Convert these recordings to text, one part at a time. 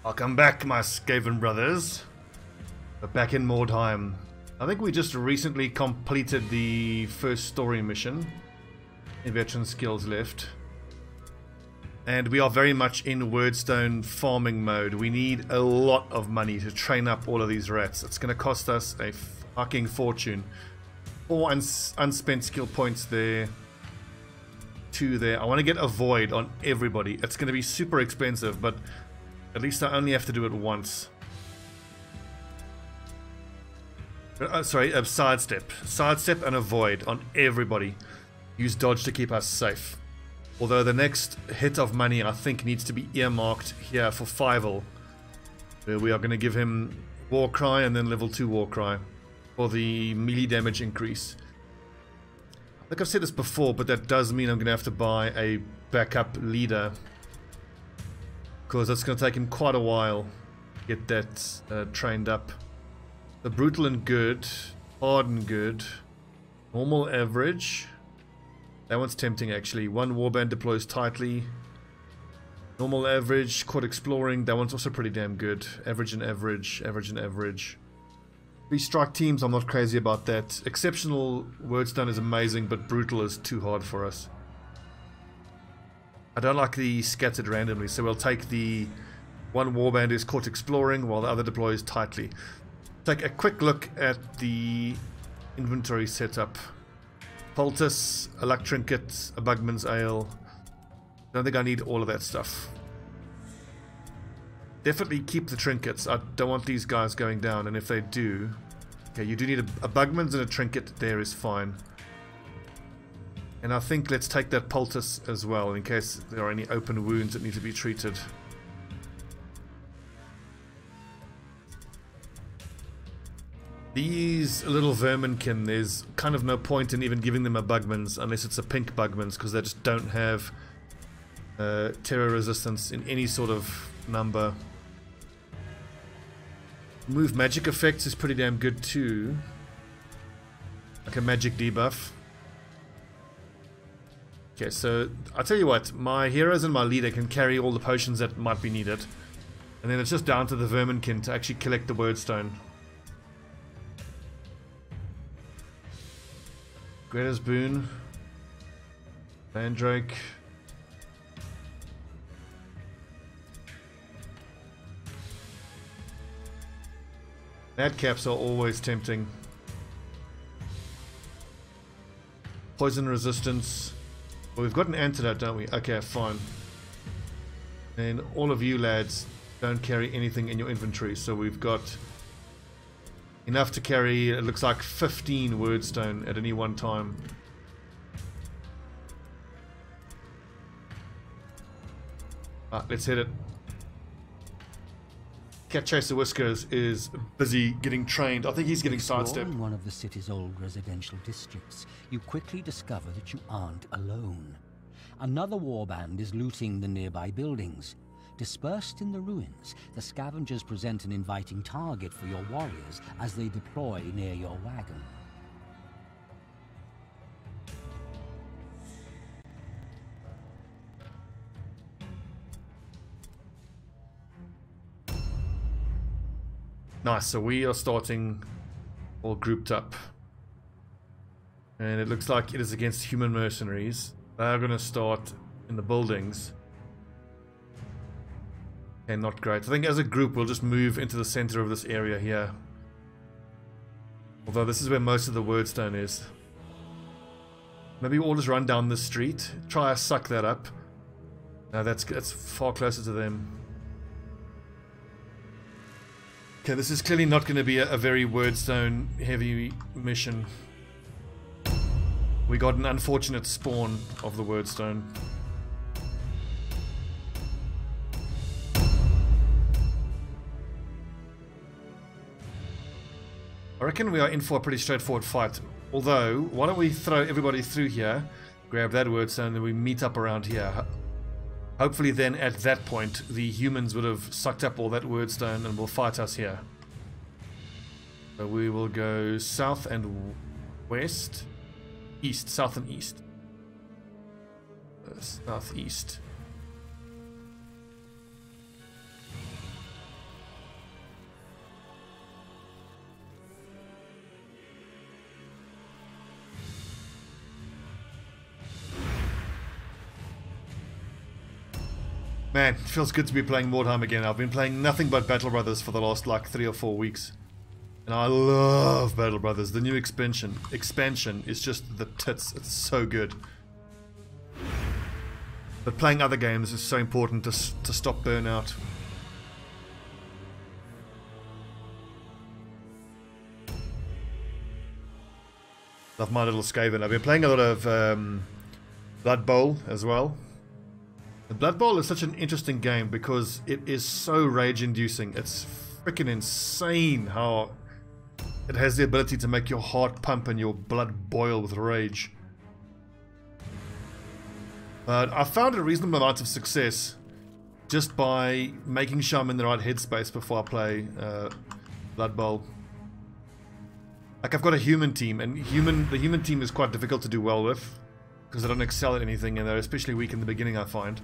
Welcome back, my Skaven brothers. We're back in Mordheim. I think we just recently completed the first story mission. In veteran skills left. And we are very much in Wyrdstone farming mode. We need a lot of money to train up all of these rats. It's going to cost us a fucking fortune. 4 unspent skill points there. 2 there. I want to get a void on everybody. It's going to be super expensive, but at least I only have to do it once. Sorry, a sidestep. Sidestep and a void on everybody. Use dodge to keep us safe. Although the next hit of money I think needs to be earmarked here for Fievel. We are going to give him Warcry and then level 2 Warcry for the melee damage increase. I think I've said this before, but that does mean I'm going to have to buy a backup leader. Because that's going to take him quite a while to get that trained up. The brutal and good, hard and good, normal average. That one's tempting actually. 1 warband deploys tightly. Normal average, quad exploring. That one's also pretty damn good. Average and average, average and average. 3 strike teams, I'm not crazy about that. Exceptional Wyrdstone is amazing, but brutal is too hard for us. I don't like the scattered randomly, so we'll take the 1 warband is caught exploring while the other deploys tightly. Take a quick look at the inventory setup. Poultice, a luck trinket, a bugman's ale. Don't think I need all of that stuff. Definitely keep the trinkets. I don't want these guys going down, and if they do... Okay, you do need a bugman's and a trinket there is fine. And I think let's take that poultice as well, in case there are any open wounds that need to be treated. These little verminkin, there's kind of no point in even giving them a bugman's unless it's a pink bugman's, because they just don't have terror resistance in any sort of number. Move magic effects is pretty damn good too. Like a magic debuff. Okay, so I'll tell you what, my heroes and my leader can carry all the potions that might be needed. And then it's just down to the verminkin to actually collect the Wyrdstone. Greta's Boon. Mandrake. Madcaps are always tempting. Poison resistance. Well, we've got an antidote, don't we? Okay, fine. And all of you lads don't carry anything in your inventory, so we've got enough to carry, it looks like 15 Wyrdstone at any one time. Right, let's hit it. Cat Chaser Whiskers is busy getting trained. I think he's getting sidestepped. In one of the city's old residential districts, you quickly discover that you aren't alone. Another warband is looting the nearby buildings. Dispersed in the ruins, the scavengers present an inviting target for your warriors as they deploy near your wagon. Nice, so we are starting all grouped up. And it looks like it is against human mercenaries. They are going to start in the buildings. Okay, not great. I think as a group we'll just move into the center of this area here. Although this is where most of the Wyrdstone is. Maybe we'll all just run down this street. Try to suck that up. No, that's far closer to them. Okay, this is clearly not going to be a very Wyrdstone heavy mission. We got an unfortunate spawn of the Wyrdstone. I reckon we are in for a pretty straightforward fight. Although, why don't we throw everybody through here, grab that Wyrdstone, and then we meet up around here. Hopefully then, at that point, the humans would have sucked up all that Wyrdstone and will fight us here. So we will go south and west. East, south and east. Southeast. Man, it feels good to be playing Mordheim again. I've been playing nothing but Battle Brothers for the last like 3 or 4 weeks. And I love Battle Brothers. The new expansion is just the tits. It's so good. But playing other games is so important to stop burnout. Love my little Skaven. I've been playing a lot of Blood Bowl as well. The Blood Bowl is such an interesting game because it is so rage-inducing. It's freaking insane how it has the ability to make your heart pump and your blood boil with rage. But I found a reasonable amount of success just by making sure I'm in the right headspace before I play Blood Bowl. Like, I've got a human team, and the human team is quite difficult to do well with because they don't excel at anything, and they're especially weak in the beginning, I find.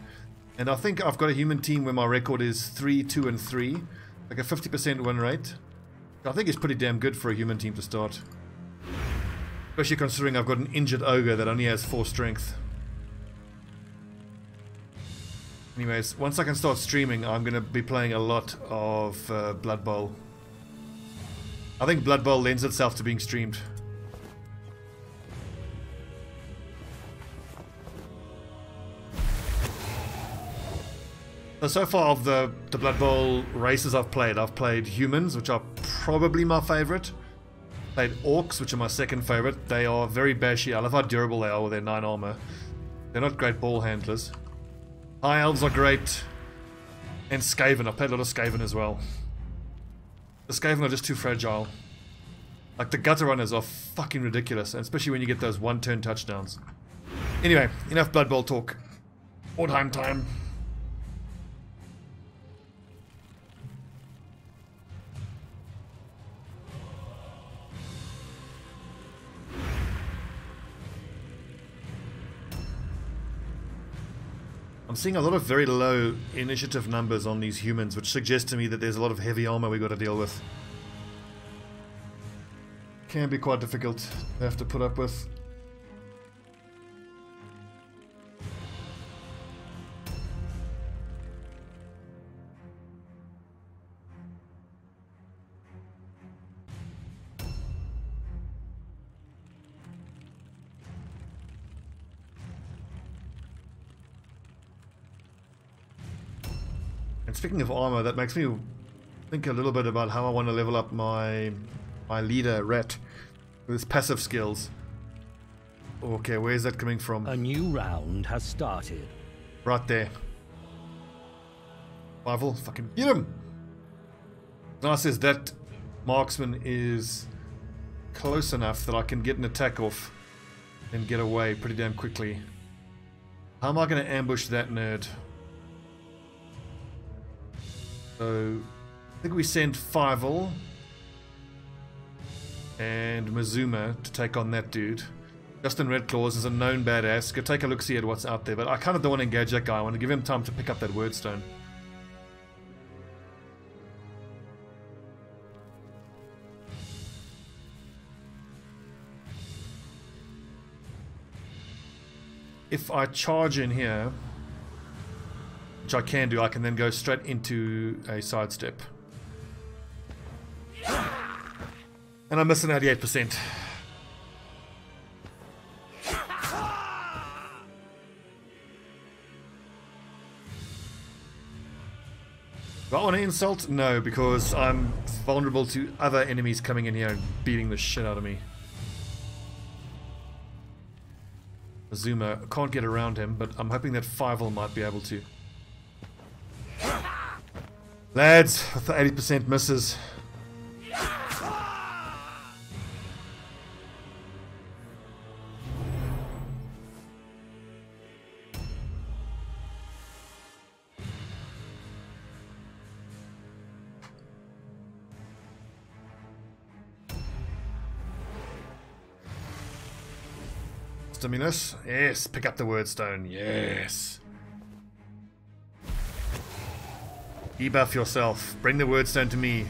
And I think I've got a human team where my record is 3, 2, and 3, like a 50% win rate. I think it's pretty damn good for a human team to start, especially considering I've got an injured ogre that only has 4 strength. Anyways, once I can start streaming, I'm going to be playing a lot of Blood Bowl. I think Blood Bowl lends itself to being streamed. So far of the Blood Bowl races I've played humans, which are probably my favorite. Played orcs, which are my second favorite. They are very bashy. I love how durable they are with their 9 armor. They're not great ball handlers. High elves are great. And Skaven. I've played a lot of Skaven as well. The Skaven are just too fragile. Like, the gutter runners are fucking ridiculous, and especially when you get those one-turn touchdowns. Anyway, enough Blood Bowl talk. Mordheim time. I'm seeing a lot of very low initiative numbers on these humans, which suggests to me that there's a lot of heavy armor we got to deal with. Can be quite difficult to have to put up with. And speaking of armor, that makes me think a little bit about how I want to level up my leader, Ret, with his passive skills. Okay, where's that coming from? A new round has started. Right there. Rival, fucking get him! Nice is that marksman is close enough that I can get an attack off and get away pretty damn quickly. How am I going to ambush that nerd? So, I think we send Fievel and Mazuma to take on that dude. Justin Redclaws is a known badass. Go take a look, see at what's out there. But I kind of don't want to engage that guy. I want to give him time to pick up that Wyrdstone. If I charge in here, which I can do, I can then go straight into a sidestep. And I miss an 88%. Do I want to insult? No, because I'm vulnerable to other enemies coming in here and beating the shit out of me. Azuma, can't get around him, but I'm hoping that Fievel might be able to. Lads, with the 80% misses. Stimulus, yes, pick up the Wyrdstone, yes. Debuff yourself, bring the Wyrdstone to me.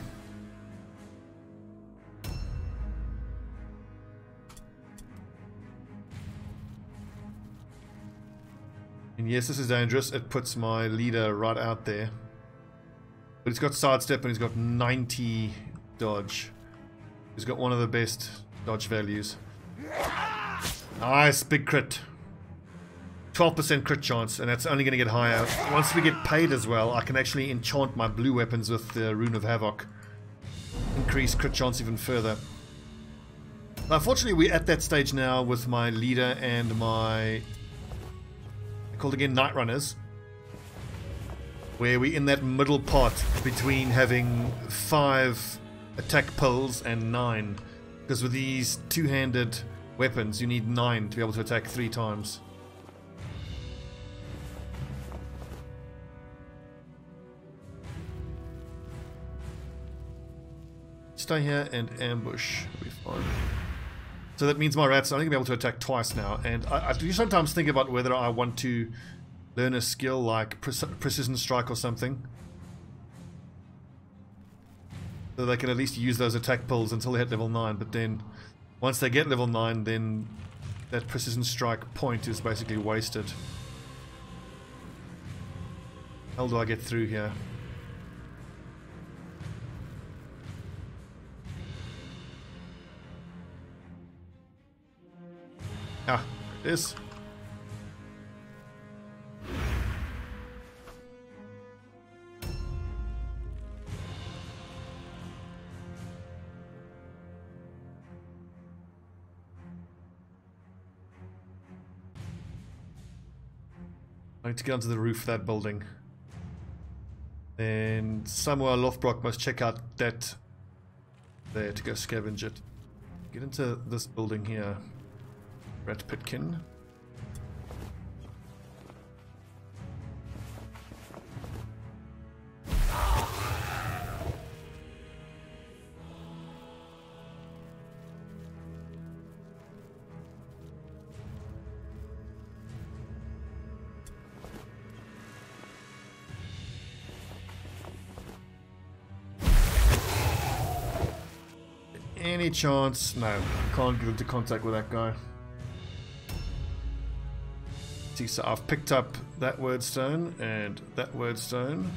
And yes, this is dangerous. It puts my leader right out there. But he's got sidestep and he's got 90 dodge. He's got one of the best dodge values. Nice, big crit. 12% crit chance, and that's only going to get higher. Once we get paid as well, I can actually enchant my blue weapons with the Rune of Havoc. Increase crit chance even further. Unfortunately, we're at that stage now with my leader and my... called again Night Runners. Where we're in that middle part between having 5 attack pulls and 9. Because with these two-handed weapons, you need 9 to be able to attack 3 times. Stay here and ambush. It'll be fine. So that means my rats are only going to be able to attack twice now. And I do sometimes think about whether I want to learn a skill like precision strike or something. So they can at least use those attack pulls until they hit level 9. But then once they get level 9, then that precision strike point is basically wasted. How do I get through here? Ah, it is. I need to get onto the roof of that building. And somewhere Lothbrok must check out that there to go scavenge it. Get into this building here. Rat Pitkin. Any chance? No, can't get into contact with that guy. So I've picked up that Wyrdstone and that Wyrdstone.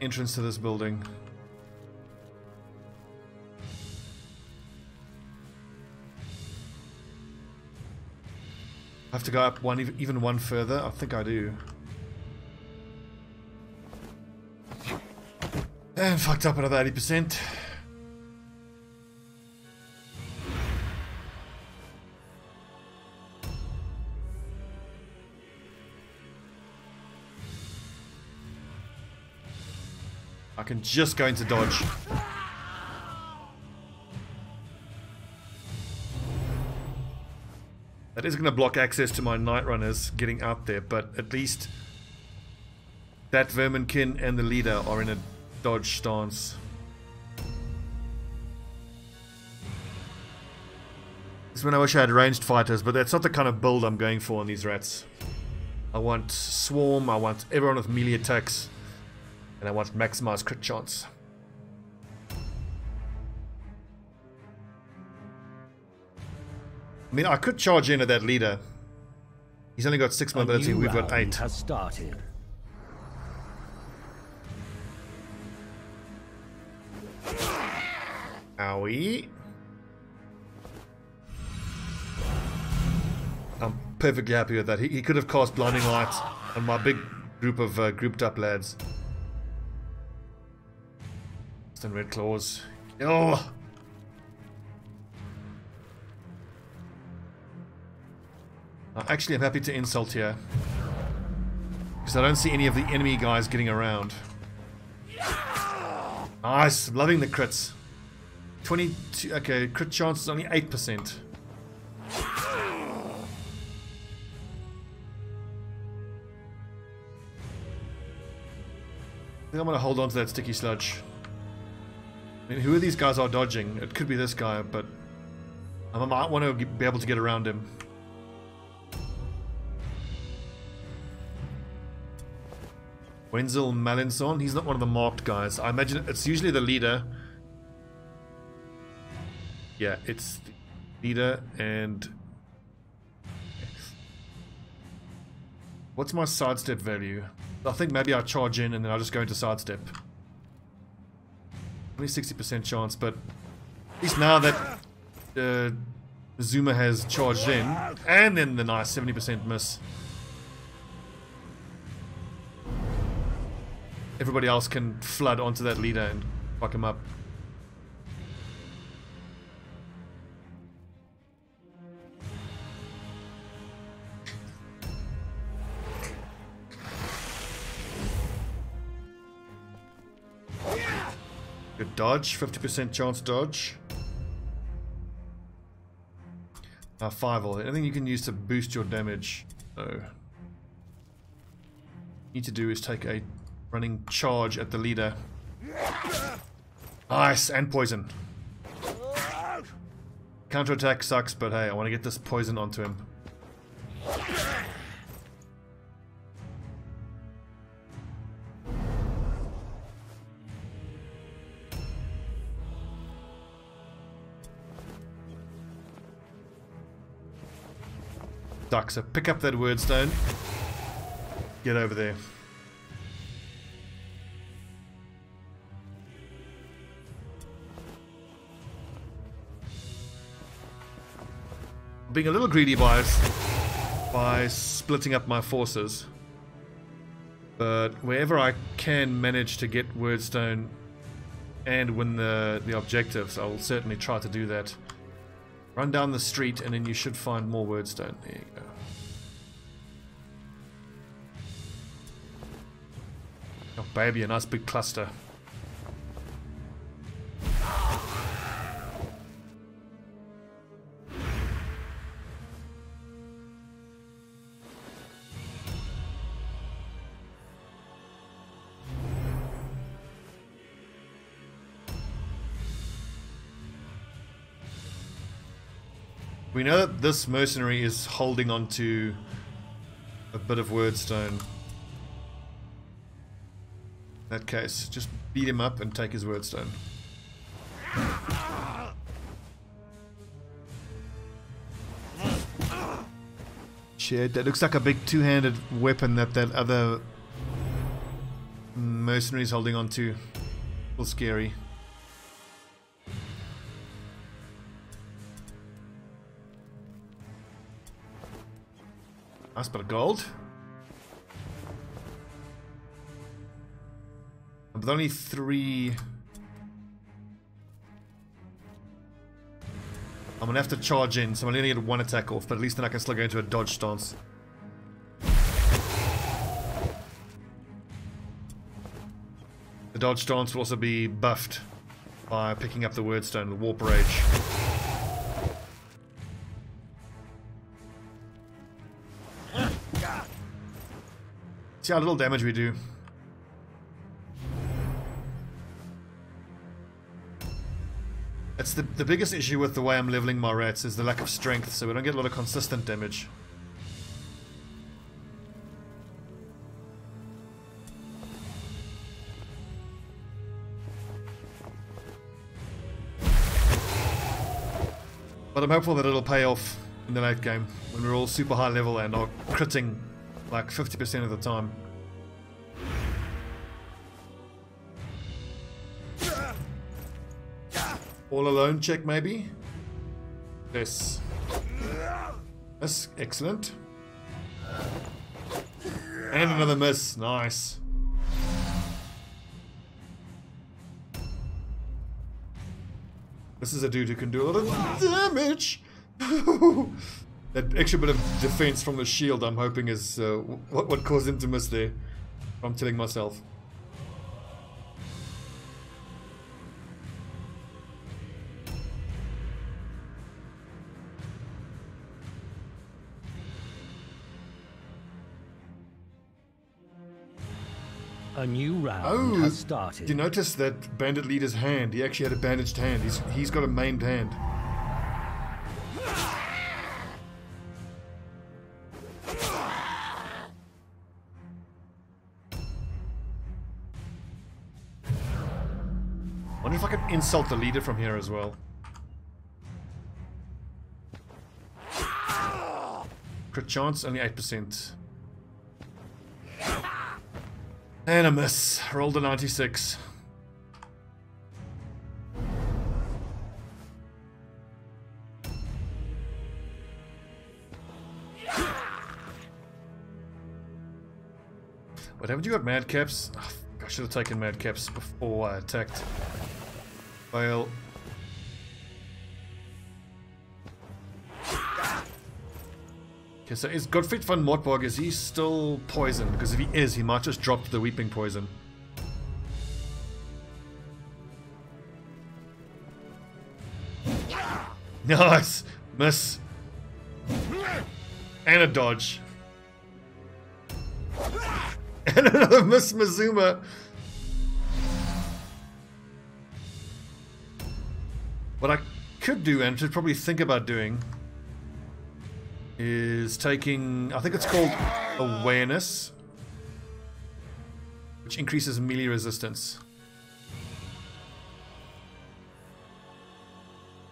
Entrance to this building. I have to go up even one further. I think I do. And fucked up another 80%. I can just go into dodge. That is going to block access to my Night Runners getting out there, but at least that Verminkin and the leader are in a dodge stance. This is when I wish I had ranged fighters, but that's not the kind of build I'm going for on these rats. I want swarm, I want everyone with melee attacks. And I want maximized crit chance. I mean, I could charge in at that leader. He's only got 6 mobility, we've got 8. Has started. Owie. I'm perfectly happy with that. He could have cast Blinding Light on my big group of grouped up lads. And red claws. Oh! Actually, I'm happy to insult here. Because I don't see any of the enemy guys getting around. Nice! Loving the crits. 22. Okay, crit chance is only 8%. I think I'm going to hold on to that sticky sludge. I mean, who are these guys are dodging? It could be this guy, but I might want to be able to get around him. Wenzel Malinson, he's not one of the marked guys. I imagine it's usually the leader. Yeah, it's leader and... What's my sidestep value? I think maybe I charge in and then I'll just go into sidestep. Only 60% chance, but at least now that Zuma has charged in, and then the nice 70% miss. Everybody else can flood onto that leader and fuck him up. Good dodge, 50% chance dodge. 5-all. Anything you can use to boost your damage. No. Need to do is take a running charge at the leader. Nice, and poison. Counterattack sucks, but hey, I want to get this poison onto him. Sucks, so pick up that Wyrdstone. Get over there. Being a little greedy by splitting up my forces, but wherever I can manage to get Wyrdstone and win the objectives, I will certainly try to do that. Run down the street and then you should find more Wyrdstone. There you go. Oh baby, a nice big cluster. We know that this mercenary is holding on to a bit of Wyrdstone. In that case, just beat him up and take his Wyrdstone. Shit, that looks like a big two-handed weapon that other mercenary is holding on to. A little scary. Nice bit of gold. With only 3... I'm gonna have to charge in, so I'm only gonna get 1 attack off, but at least then I can still go into a dodge stance. The dodge stance will also be buffed by picking up the Wyrdstone, the Warp Rage. See how little damage we do. That's the biggest issue with the way I'm leveling my rats, is the lack of strength, so we don't get a lot of consistent damage. But I'm hopeful that it'll pay off in the late game, when we're all super high level and are critting like 50% of the time. All alone check maybe? Yes. That's excellent. And another miss. Nice. This is a dude who can do a lot of damage. That extra bit of defense from the shield, I'm hoping, is what caused him to miss there. I'm telling myself. A new round has started. Did you notice that bandit leader's hand? He actually had a bandaged hand. He's got a maimed hand. Wonder if I can insult the leader from here as well. Crit chance, only 8%. And a miss. Rolled a 96. What haven't you got madcaps? Oh, I should have taken madcaps before I attacked. Fail. Okay, so is Godfried van Mortborg, is he still poisoned? Because if he is, he might just drop the weeping poison. Nice! Miss. And a dodge. And another Miss Mazuma. What I could do, and should probably think about doing, is taking, I think it's called Awareness, which increases melee resistance.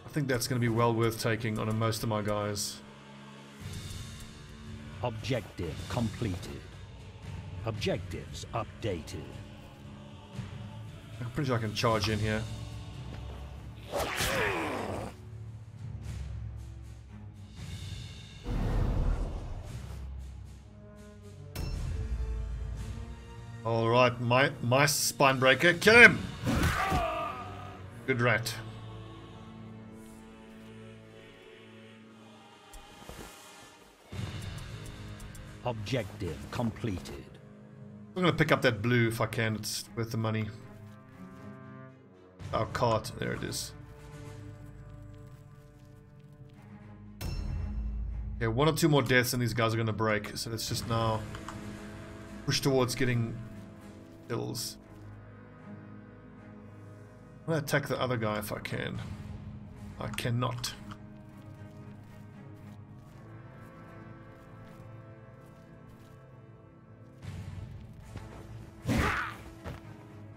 I think that's going to be well worth taking on most of my guys. Objective completed. Objectives updated. I'm pretty sure I can charge in here. Alright, my spine breaker, kill him! Good rat. Objective completed. I'm gonna pick up that blue if I can, it's worth the money. Our cart, there it is. Okay, 1 or 2 more deaths and these guys are gonna break, so let's just now push towards getting kills. I'm gonna attack the other guy if I can. I cannot.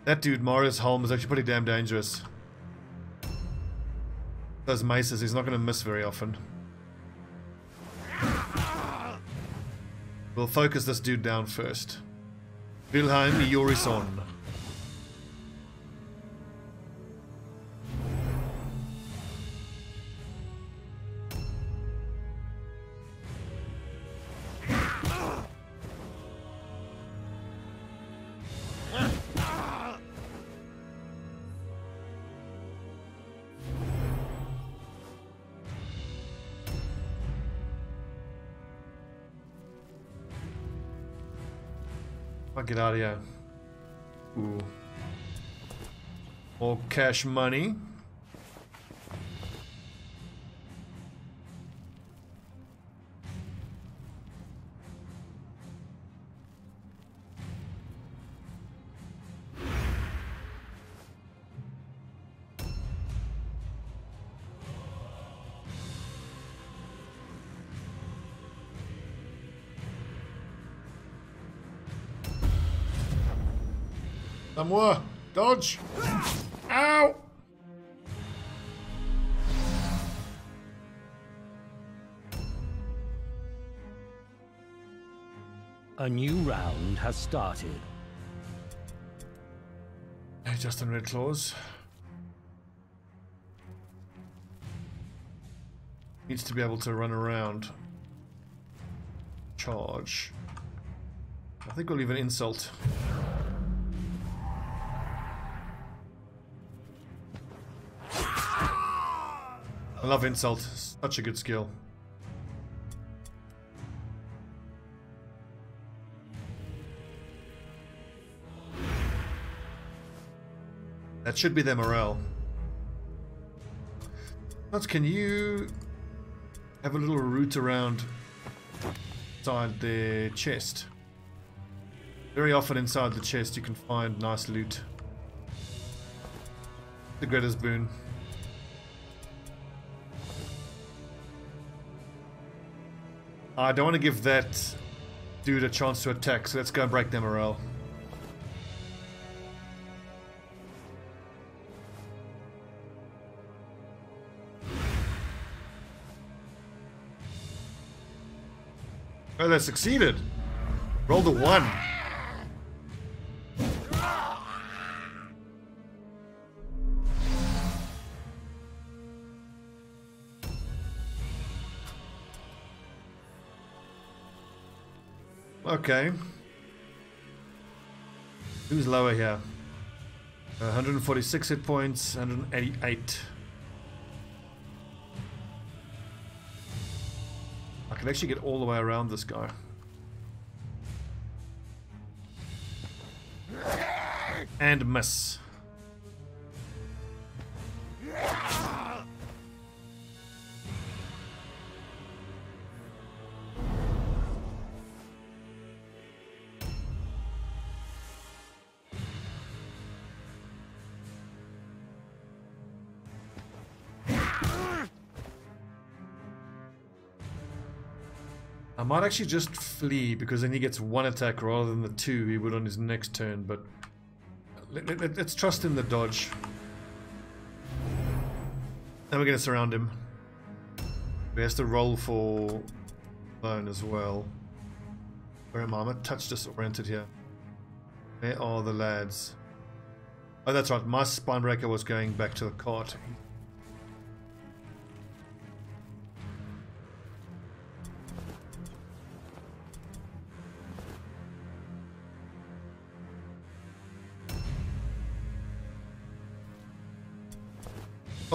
That dude, Marius Holm, is actually pretty damn dangerous. Those maces, he's not going to miss very often. We'll focus this dude down first. Wilhelm Jorison. I'll get out of here. Ooh. More cash money. More. Dodge. Ow. A new round has started. Hey, Justin Red Claws. Needs to be able to run around. Charge. I think we'll leave an insult. I love insult, such a good skill. That should be their morale. But can you have a little route around inside their chest? Very often inside the chest you can find nice loot. The greatest boon. I don't want to give that dude a chance to attack, so let's go and break their morale. Oh, they succeeded. Rolled a 1. Okay. Who's lower here? 146 hit points, 188. I can actually get all the way around this guy. And miss. I might actually just flee, because then he gets 1 attack rather than the 2 he would on his next turn, but let's trust in the dodge. Then we're going to surround him. He has to roll for zone as well. Where am I? I'm a touch disoriented here. Where are the lads? Oh, that's right. My spinebreaker was going back to the cart.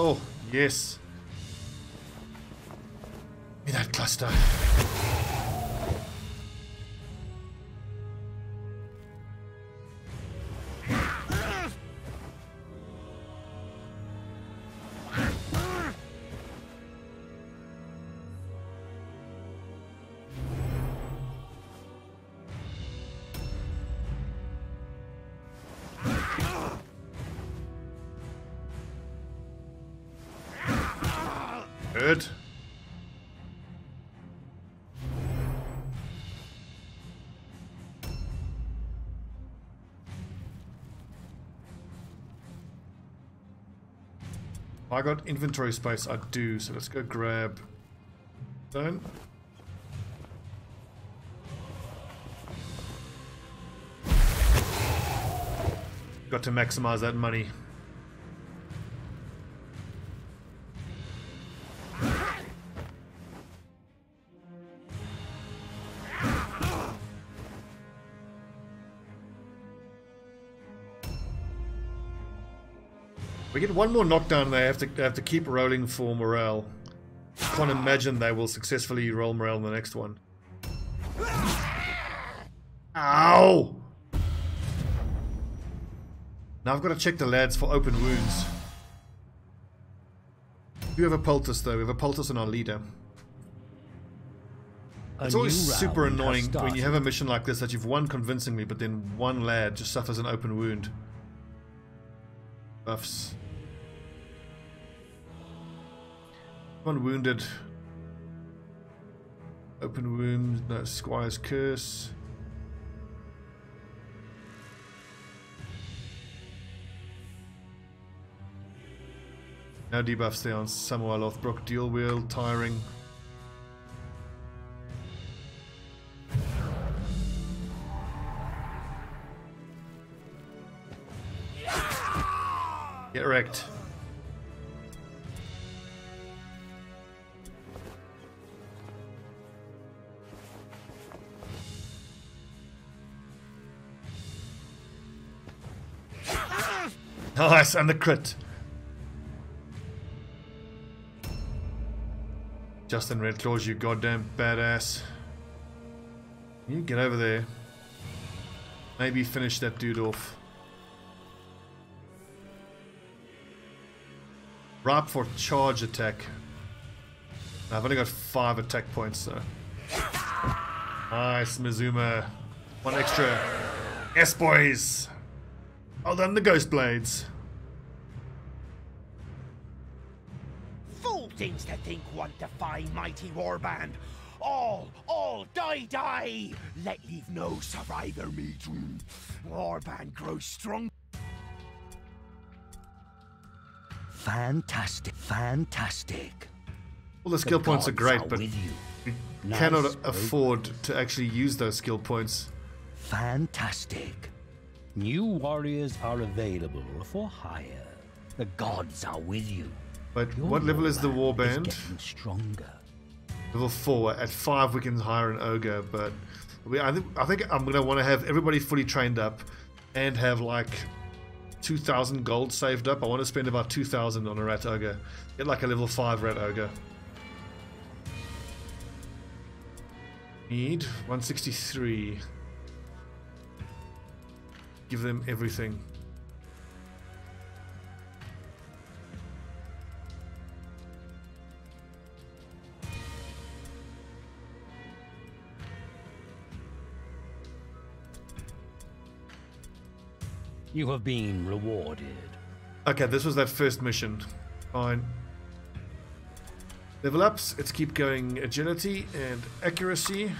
Oh, yes. Give me that cluster. Good. I got inventory space, I do, so let's go grab stone. Got to maximize that money. We get one more knockdown, they have to keep rolling for morale. I can't imagine they will successfully roll morale in the next one. Ow! Now I've got to check the lads for open wounds. We have a poultice though, we have a poultice on our leader. It's always super annoying when you have a mission like this that you've won convincingly, but then one lad just suffers an open wound. Buffs. One wounded. Open wound, no, Squire's Curse. No debuffs there on Samuel Lothbrok, Deal Wheel, Tiring. Get wrecked. Nice, and the crit. Justin Redclaws, you goddamn badass. You get over there. Maybe finish that dude off. Ripe for charge attack. I've only got 5 attack points, so. Nice, Mizuma. 1 extra. Yes, boys. Well done, the Ghostblades. Fool things to think one defy mighty warband. All, die. Let leave no survivor meet. Warband grows strong. Fantastic. Well, the skill points are great, but we Nice. Cannot afford to actually use those skill points. Fantastic. New warriors are available for hire. The gods are with you. But Your what level is the warband? is getting stronger. Level 4. At 5 we can hire an ogre, but I think I'm going to want to have everybody fully trained up and have like 2,000 gold saved up. I want to spend about 2,000 on a rat ogre. Get like a level 5 rat ogre. Need 163. Give them everything. You have been rewarded. Okay, this was that first mission. Fine. Level ups, let's keep going. Agility and accuracy.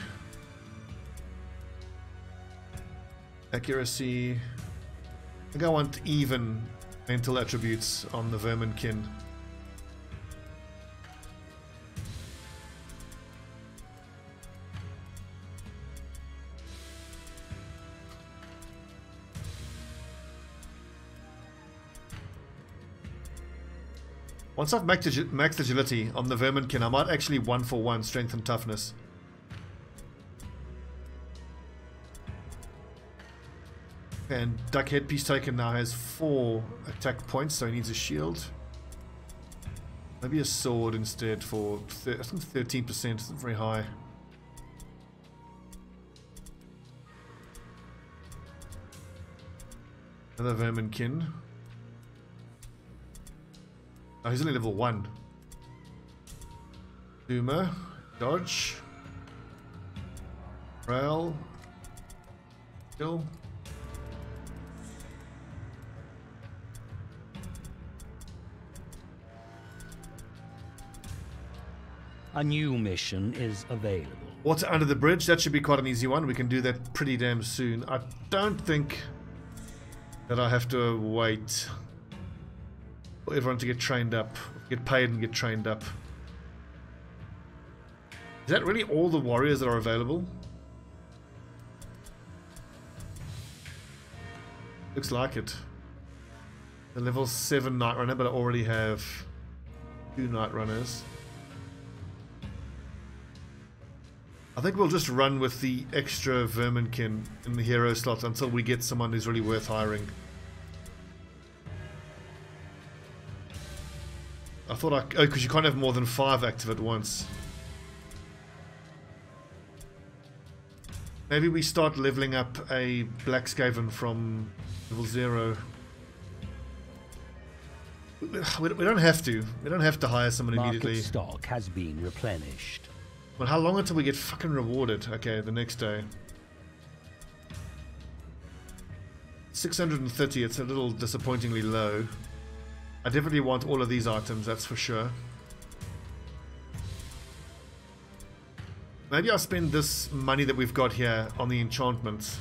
Accuracy. I think I want even mental attributes on the Verminkin. Once I've maxed agility on the Verminkin, I might actually 1-for-1 strength and toughness. And Duck Headpiece Token now has 4 attack points, so he needs a shield. Maybe a sword instead for I think 13%, isn't very high. Another Verminkin. Oh, he's only level 1. Zoomer, dodge, rail, kill. A new mission is available. Water under the bridge, that should be quite an easy one. We can do that pretty damn soon. I don't think that I have to wait for everyone to get trained up, get paid and get trained up. Is that really all the warriors that are available? Looks like it. The level 7 Night Runner, but I already have 2 Night Runners. I think we'll just run with the extra Verminkin in the hero slot until we get someone who's really worth hiring. I thought oh, because you can't have more than 5 active at once. Maybe we start leveling up a Black Skaven from level 0. We don't have to. We don't have to hire someone immediately. Market stock has been replenished. Well, how long until we get fucking rewarded? Okay, the next day. 630, it's a little disappointingly low. I definitely want all of these items, that's for sure. Maybe I'll spend this money that we've got here on the enchantments.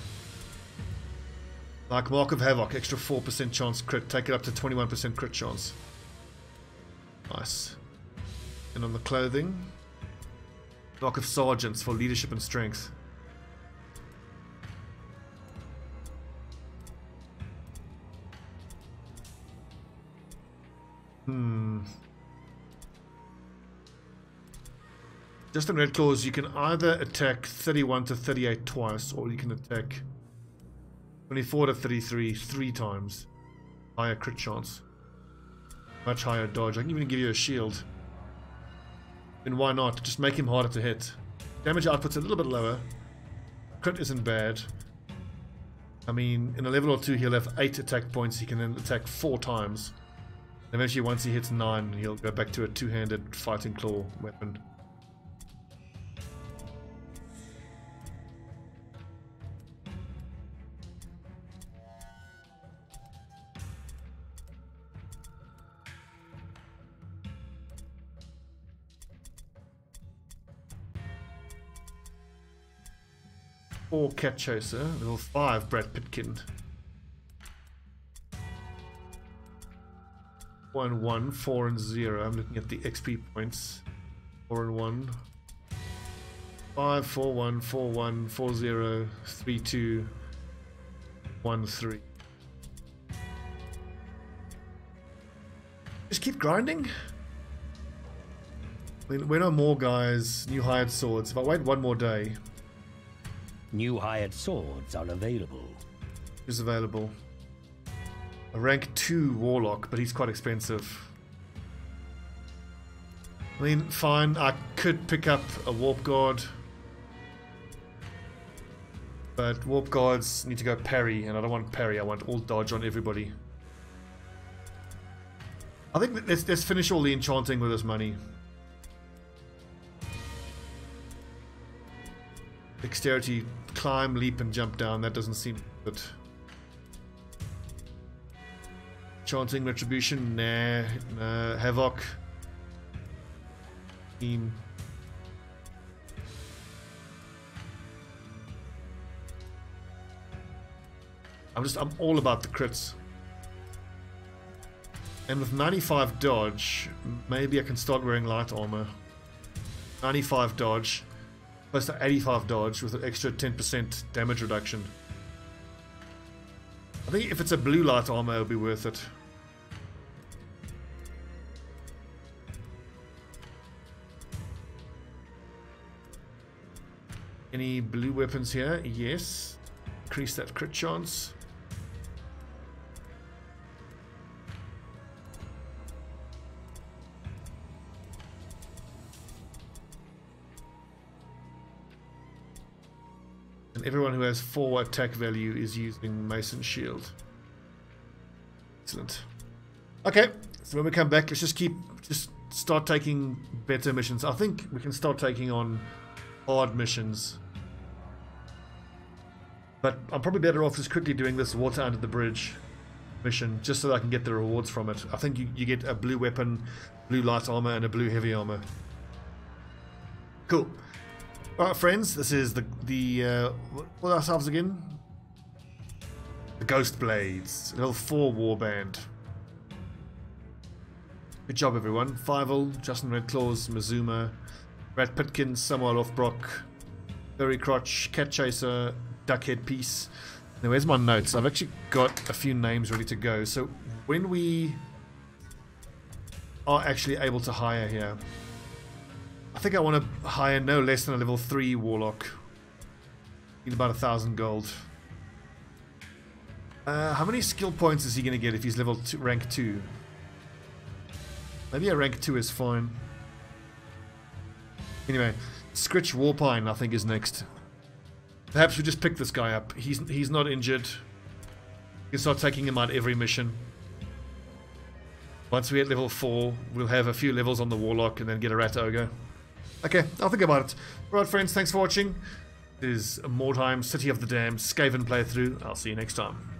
Like Mark of Havoc, extra 4% chance crit, take it up to 21% crit chance. Nice. And on the clothing, Mark of Sergeants for leadership and strength. Just in Red Claws, you can either attack 31 to 38 twice, or you can attack 24 to 33 3 times. Higher crit chance. Much higher dodge. I can even give you a shield. And why not? Just make him harder to hit. Damage output's a little bit lower. Crit isn't bad. I mean, in a level or 2 he'll have 8 attack points. He can then attack 4 times. Eventually, once he hits 9, he'll go back to a 2-handed fighting claw weapon. Or Cat Chaser, level 5 Brad Pitkin. 1 1 4 and 0. I'm looking at the XP points. 4 and 1. 54141403213. Just keep grinding. I mean, we're no more guys. New hired swords. If I wait one more day. New hired swords are available. Who's available? A rank 2 warlock, but he's quite expensive. I mean, fine. I could pick up a warp guard. But warp guards need to go parry, and I don't want parry. I want all dodge on everybody. I think let's finish all the enchanting with this money. Dexterity, climb, leap, and jump down. That doesn't seem good. Enchanting, retribution, nah. Havoc. Team. I'm all about the crits. And with 95 dodge, maybe I can start wearing light armor. 95 dodge, plus to 85 dodge with an extra 10% damage reduction. I think if it's a blue light armor, it'll be worth it. Any blue weapons here? Yes. Increase that crit chance. And everyone who has 4 attack value is using Mason Shield. Excellent. Okay, so when we come back, let's just start taking better missions. I think we can start taking on hard missions. But I'm probably better off just quickly doing this water under the bridge mission, just so that I can get the rewards from it. I think you get a blue weapon, blue light armor, and a blue heavy armor. Cool. Alright friends, this is what ourselves again? The Ghostblades, level 4 warband. Good job everyone. Fievel, Justin Redclaws, Mazuma, Brad Pitkins, Samuel Lofbrock, Furry Crotch, Cat Chaser, Duckhead Piece. Now where's my notes? I've actually got a few names ready to go. So when we are actually able to hire here, I think I want to hire no less than a level 3 warlock. Need about 1,000 gold. How many skill points is he going to get if he's level 2, rank 2? Maybe a rank 2 is fine. Anyway, Scritch Warpine I think is next. Perhaps we just pick this guy up. He's not injured. We can start taking him out every mission. Once we hit level 4, we'll have a few levels on the warlock and then get a rat ogre. Okay, I'll think about it. Alright friends, thanks for watching. This is Mordheim, City of the Damned, Skaven playthrough. I'll see you next time.